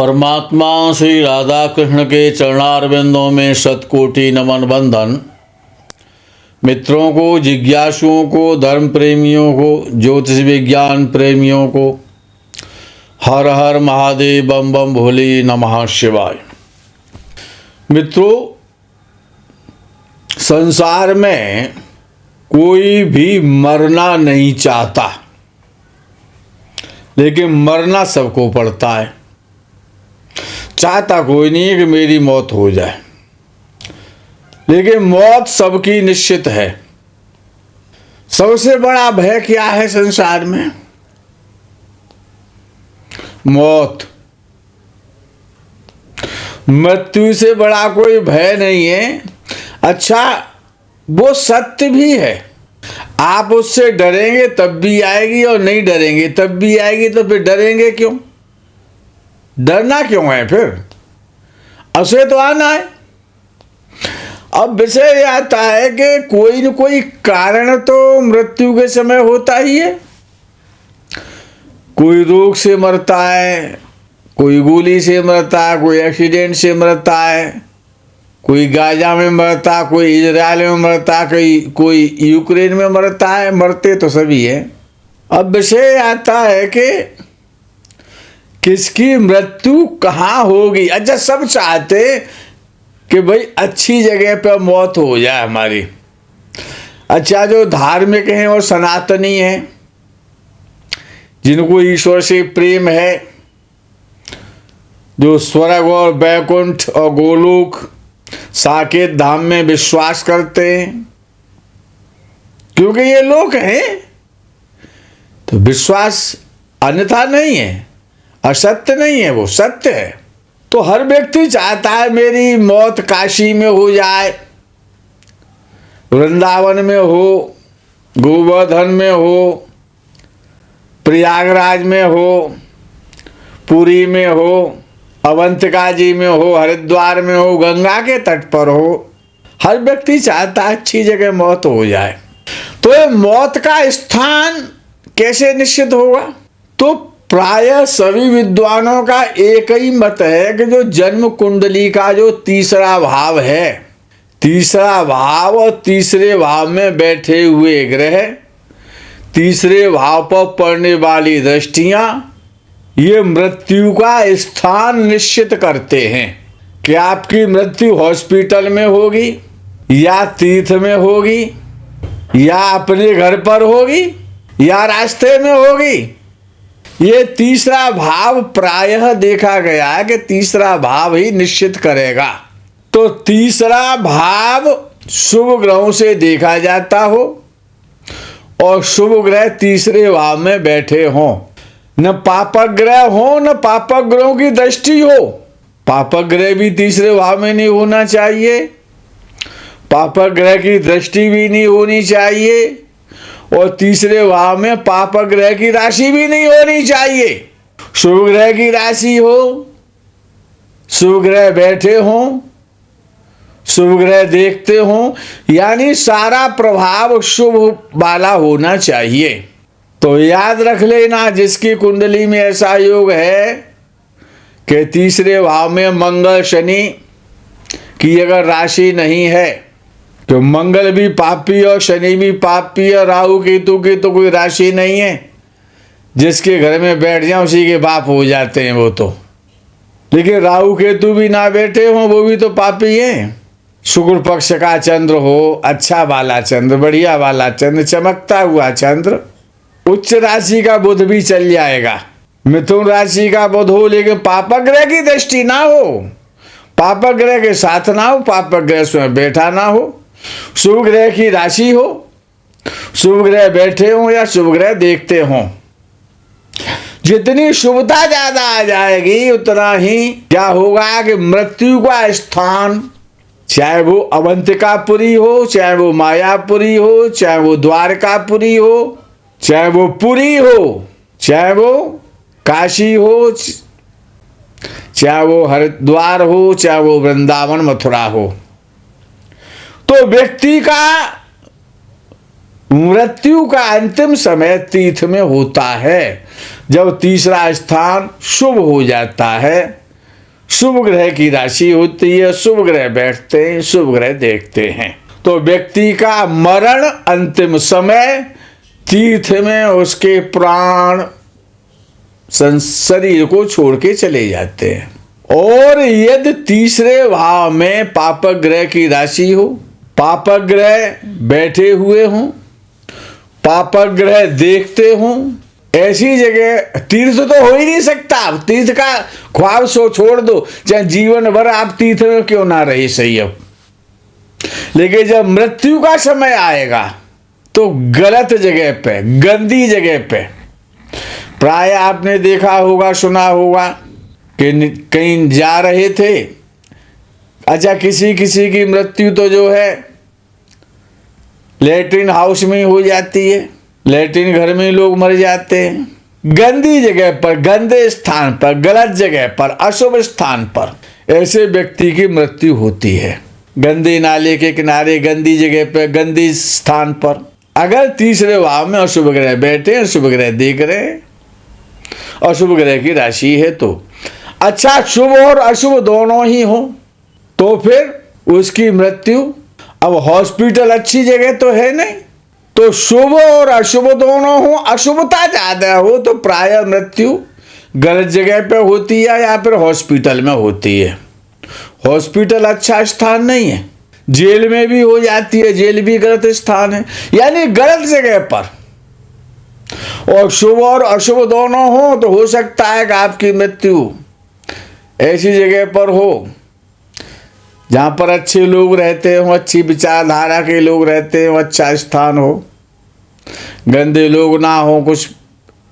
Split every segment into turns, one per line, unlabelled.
परमात्मा श्री राधा कृष्ण के चरणारविंदों में शतकोटि नमन बंधन। मित्रों को, जिज्ञासुओं को, धर्म प्रेमियों को, ज्योतिष विज्ञान प्रेमियों को हर हर महादेव, बम बम भोले, नमः शिवाय। मित्रों, संसार में कोई भी मरना नहीं चाहता, लेकिन मरना सबको पड़ता है। चाहता कोई नहीं है कि मेरी मौत हो जाए, लेकिन मौत सबकी निश्चित है। सबसे बड़ा भय क्या है संसार में? मौत। मृत्यु से बड़ा कोई भय नहीं है। अच्छा, वो सत्य भी है। आप उससे डरेंगे तब भी आएगी, और नहीं डरेंगे तब भी आएगी। तो फिर डरेंगे क्यों? डरना क्यों है फिर? अवश्य तो आना है। अब विषय आता है कि कोई न कोई कारण तो मृत्यु के समय होता ही है। कोई रोग से मरता है, कोई गोली से मरता है, कोई एक्सीडेंट से मरता है, कोई गाजा में मरता, कोई इजराइल में मरता, कोई यूक्रेन में मरता है। मरते तो सभी है। अब विषय आता है कि किसकी मृत्यु कहाँ होगी। अच्छा, सब चाहते कि भाई अच्छी जगह पर मौत हो जाए हमारी। अच्छा, जो धार्मिक हैं और सनातनी हैं, जिनको ईश्वर से प्रेम है, जो स्वर्ग और बैकुंठ और गोलोक साकेत धाम में विश्वास करते हैं, क्योंकि ये लोग हैं, तो विश्वास अन्यथा नहीं है, असत्य नहीं है, वो सत्य है। तो हर व्यक्ति चाहता है मेरी मौत काशी में हो जाए, वृंदावन में हो, गोवर्धन में हो, प्रयागराज में हो, पुरी में हो, अवंतिका जी में हो, हरिद्वार में हो, गंगा के तट पर हो। हर व्यक्ति चाहता है अच्छी जगह मौत हो जाए। तो ये मौत का स्थान कैसे निश्चित होगा? तो प्रायः सभी विद्वानों का एक ही मत है कि जो जन्म कुंडली का जो तीसरा भाव है, तीसरा भाव और तीसरे भाव में बैठे हुए ग्रह, तीसरे भाव पर पड़ने वाली दृष्टियां, ये मृत्यु का स्थान निश्चित करते हैं कि आपकी मृत्यु हॉस्पिटल में होगी, या तीर्थ में होगी, या अपने घर पर होगी, या रास्ते में होगी। ये तीसरा भाव प्रायः देखा गया है कि तीसरा भाव ही निश्चित करेगा। तो तीसरा भाव शुभ ग्रहों से देखा जाता हो, और शुभ ग्रह तीसरे भाव में बैठे हों। न पापक ग्रह हो, न पापक ग्रहों की दृष्टि हो। पापक ग्रह भी तीसरे भाव में नहीं होना चाहिए, पापक ग्रह की दृष्टि भी नहीं होनी चाहिए, और तीसरे भाव में पापक ग्रह की राशि भी नहीं होनी चाहिए। शुभ ग्रह की राशि हो, शुभ ग्रह बैठे हों, शुभ ग्रह देखते हों, यानी सारा प्रभाव शुभ वाला होना चाहिए। तो याद रख लेना, जिसकी कुंडली में ऐसा योग है कि तीसरे भाव में मंगल शनि की अगर राशि नहीं है, तो मंगल भी पापी और शनि भी पापी और राहु केतु की तो कोई राशि नहीं है। जिसके घर में बैठ जाए उसी के बाप हो जाते हैं वो तो। लेकिन राहु केतु भी ना बैठे हों, वो भी तो पापी हैं। शुक्ल पक्ष का चंद्र हो, अच्छा वाला चंद्र, बढ़िया वाला चंद्र, चमकता हुआ चंद्र, उच्च राशि का बुध भी चल जाएगा। मिथुन राशि का बुध हो, लेकिन पापक ग्रह की दृष्टि ना हो, पापक ग्रह के साथ ना हो, पापक ग्रह में बैठा ना हो, शुभ ग्रह की राशि हो, शुभ ग्रह बैठे हों या शुभ ग्रह देखते हों। जितनी शुभता ज्यादा आ जाएगी, उतना ही क्या होगा कि मृत्यु का स्थान, चाहे वो अवंतिकापुरी हो, चाहे वो मायापुरी हो, चाहे वो द्वारकापुरी हो, चाहे वो पुरी हो, चाहे वो काशी हो, चाहे वो हरिद्वार हो, चाहे वो वृंदावन मथुरा हो, तो व्यक्ति का मृत्यु का अंतिम समय तीर्थ में होता है। जब तीसरा स्थान शुभ हो जाता है, शुभ ग्रह की राशि होती है, शुभ ग्रह बैठते हैं, शुभ ग्रह देखते हैं। तो व्यक्ति का मरण अंतिम समय तीर्थ में उसके प्राण शरीर को छोड़ के चले जाते हैं। और यदि तीसरे भाव में पापक ग्रह की राशि हो, पापक ग्रह बैठे हुए हों, पापक ग्रह देखते हों, ऐसी जगह तीर्थ तो हो ही नहीं सकता। तीर्थ का ख्वाब सो छोड़ दो, चाहे जीवन भर आप तीर्थ में क्यों ना रहे सही अब, लेकिन जब मृत्यु का समय आएगा तो गलत जगह पे, गंदी जगह पे, प्राय आपने देखा होगा, सुना होगा कि कहीं जा रहे थे, अच्छा किसी की मृत्यु तो जो है लैट्रिन हाउस में हो जाती है, लैट्रिन घर में लोग मर जाते हैं। गंदी जगह पर, गंदे स्थान पर, गलत जगह पर, अशुभ स्थान पर ऐसे व्यक्ति की मृत्यु होती है। गंदे नाले के किनारे, गंदी जगह पर, गंदी स्थान पर अगर तीसरे भाव में अशुभ ग्रह बैठे, अशुभ ग्रह देख रहे हैं, अशुभ ग्रह की राशि है तो अच्छा, शुभ और अशुभ दोनों ही हो तो फिर उसकी मृत्यु, अब हॉस्पिटल अच्छी जगह तो है नहीं, तो शुभ और अशुभ दोनों हो, अशुभता ज्यादा हो तो प्राय मृत्यु गलत जगह पे होती है या फिर हॉस्पिटल में होती है। हॉस्पिटल अच्छा स्थान नहीं है, जेल में भी हो जाती है, जेल भी गलत स्थान है, यानी गलत जगह पर। और शुभ और अशुभ दोनों हो तो हो सकता है कि आपकी मृत्यु ऐसी जगह पर हो जहाँ पर अच्छे लोग रहते हो, अच्छी विचारधारा के लोग रहते हो, अच्छा स्थान हो, गंदे लोग ना हो, कुछ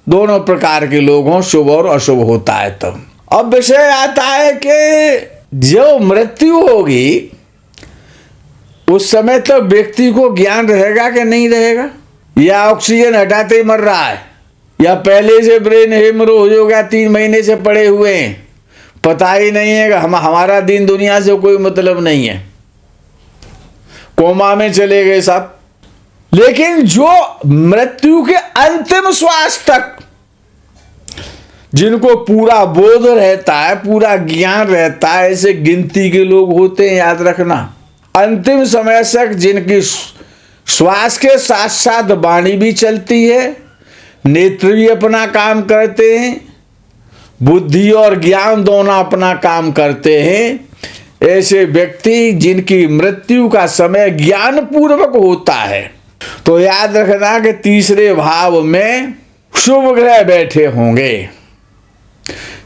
दोनों प्रकार के लोग हों, शुभ और अशुभ होता है तब। अब विषय आता है कि जो मृत्यु होगी उस समय तो व्यक्ति को ज्ञान रहेगा कि नहीं रहेगा, या ऑक्सीजन हटाते ही मर रहा है, या पहले से ब्रेन हेमरोज हो गया, 3 महीने से पड़े हुए हैं, पता ही नहीं है कि हमारा दिन दुनिया से कोई मतलब नहीं है, कोमा में चले गए सब। लेकिन जो मृत्यु के अंतिम श्वास तक जिनको पूरा बोध रहता है, पूरा ज्ञान रहता है, ऐसे गिनती के लोग होते हैं, याद रखना। अंतिम समय तक जिनकी श्वास के साथ साथ वाणी भी चलती है, नेत्र भी अपना काम करते हैं, बुद्धि और ज्ञान दोनों अपना काम करते हैं, ऐसे व्यक्ति जिनकी मृत्यु का समय ज्ञान पूर्वक होता है, तो याद रखना कि तीसरे भाव में शुभ ग्रह बैठे होंगे।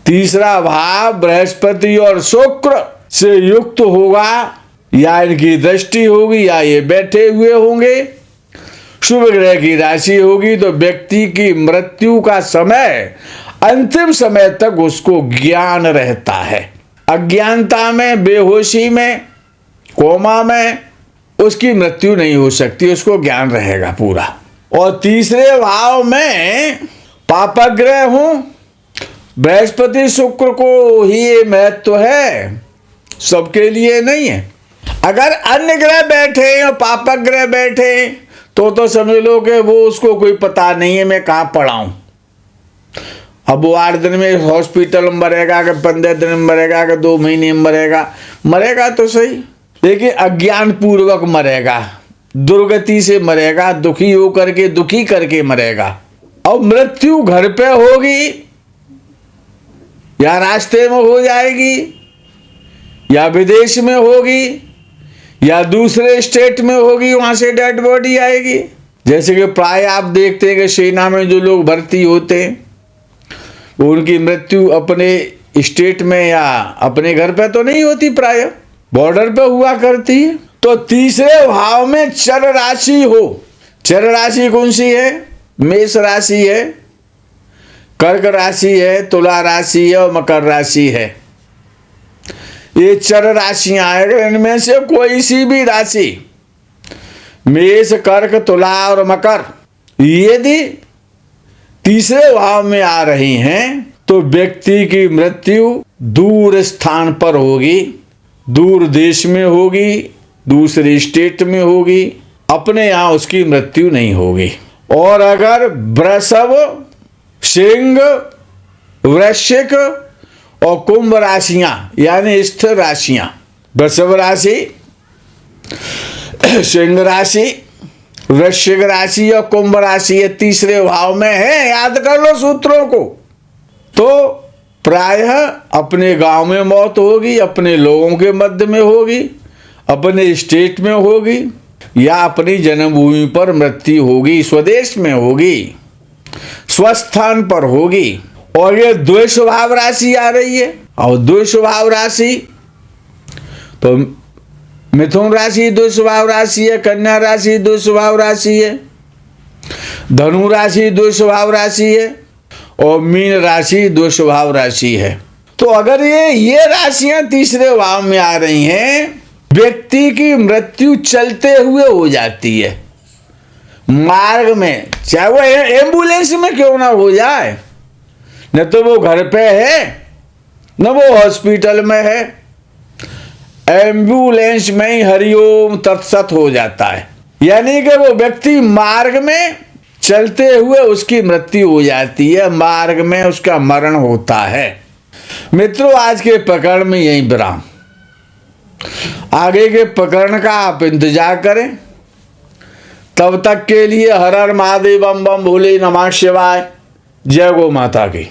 तीसरा भाव बृहस्पति और शुक्र से युक्त होगा, या इनकी दृष्टि होगी, या ये बैठे हुए होंगे, शुभ ग्रह की राशि होगी, तो व्यक्ति की मृत्यु का समय अंतिम समय तक उसको ज्ञान रहता है। अज्ञानता में, बेहोशी में, कोमा में उसकी मृत्यु नहीं हो सकती, उसको ज्ञान रहेगा पूरा। और तीसरे भाव में पापक ग्रह हो, बृहस्पति शुक्र को ही ये महत्व है, सबके लिए नहीं है। अगर अन्य ग्रह बैठे और पापक ग्रह बैठे तो समझ लो कि वो उसको कोई पता नहीं है मैं कहाँ पड़ा हूं। अब वो 8 दिन में हॉस्पिटल में मरेगा, कि 15 दिन में मरेगा, कि 2 महीने में मरेगा, मरेगा तो सही, लेकिन अज्ञान पूर्वक मरेगा, दुर्गति से मरेगा, दुखी होकर के, दुखी करके मरेगा। अब मृत्यु घर पे होगी या रास्ते में हो जाएगी, या विदेश में होगी, या दूसरे स्टेट में होगी, वहां से डेड बॉडी आएगी। जैसे कि प्राय आप देखते हैं कि सेना में जो लोग भर्ती होते हैं उनकी मृत्यु अपने स्टेट में या अपने घर पे तो नहीं होती, प्राय बॉर्डर पे हुआ करती है। तो तीसरे भाव में चर राशि हो, चर राशि कौन सी है? मेष राशि है, कर्क राशि है, तुला राशि है और मकर राशि है। ये चर राशियां हैं, इनमें से कोई सी भी राशि, मेष, कर्क, तुला और मकर, यदि तीसरे भाव में आ रही हैं तो व्यक्ति की मृत्यु दूर स्थान पर होगी, दूर देश में होगी, दूसरे स्टेट में होगी, अपने यहाँ उसकी मृत्यु नहीं होगी। और अगर वृषभ, सिंह, वृश्चिक और कुंभ राशियां यानी स्थिर राशियां, वृषभ राशि, सिंह राशि, वृश्चिक राशि और कुंभ राशि, ये तीसरे भाव में है। याद कर लो सूत्रों को। तो प्रायः अपने गांव में मौत होगी, अपने लोगों के मध्य में होगी, अपने स्टेट में होगी, या अपनी जन्मभूमि पर मृत्यु होगी, स्वदेश में होगी, स्वस्थान पर होगी। और ये द्वेषभाव राशि आ रही है। और द्वेषभाव राशि तो मिथुन राशि द्वेषभाव राशि है, कन्या राशि द्वेषभाव राशि है, धनु राशि द्वेषभाव राशि है और मीन राशि द्वेषभाव राशि है। तो अगर ये राशियां तीसरे भाव में आ रही हैं, व्यक्ति की मृत्यु चलते हुए हो जाती है, मार्ग में, चाहे वो एम्बुलेंस में क्यों ना हो जाए, न तो वो घर पे है न वो हॉस्पिटल में है, एम्बुलेंस में ही हरिओम तत्सत हो जाता है। यानी कि वो व्यक्ति मार्ग में चलते हुए उसकी मृत्यु हो जाती है, मार्ग में उसका मरण होता है। मित्रों, आज के प्रकरण में यही विराम। आगे के प्रकरण का आप इंतजार करें। तब तक के लिए हर हर महादेव, बम बम भोले, नमः शिवाय। जय गौ माता की।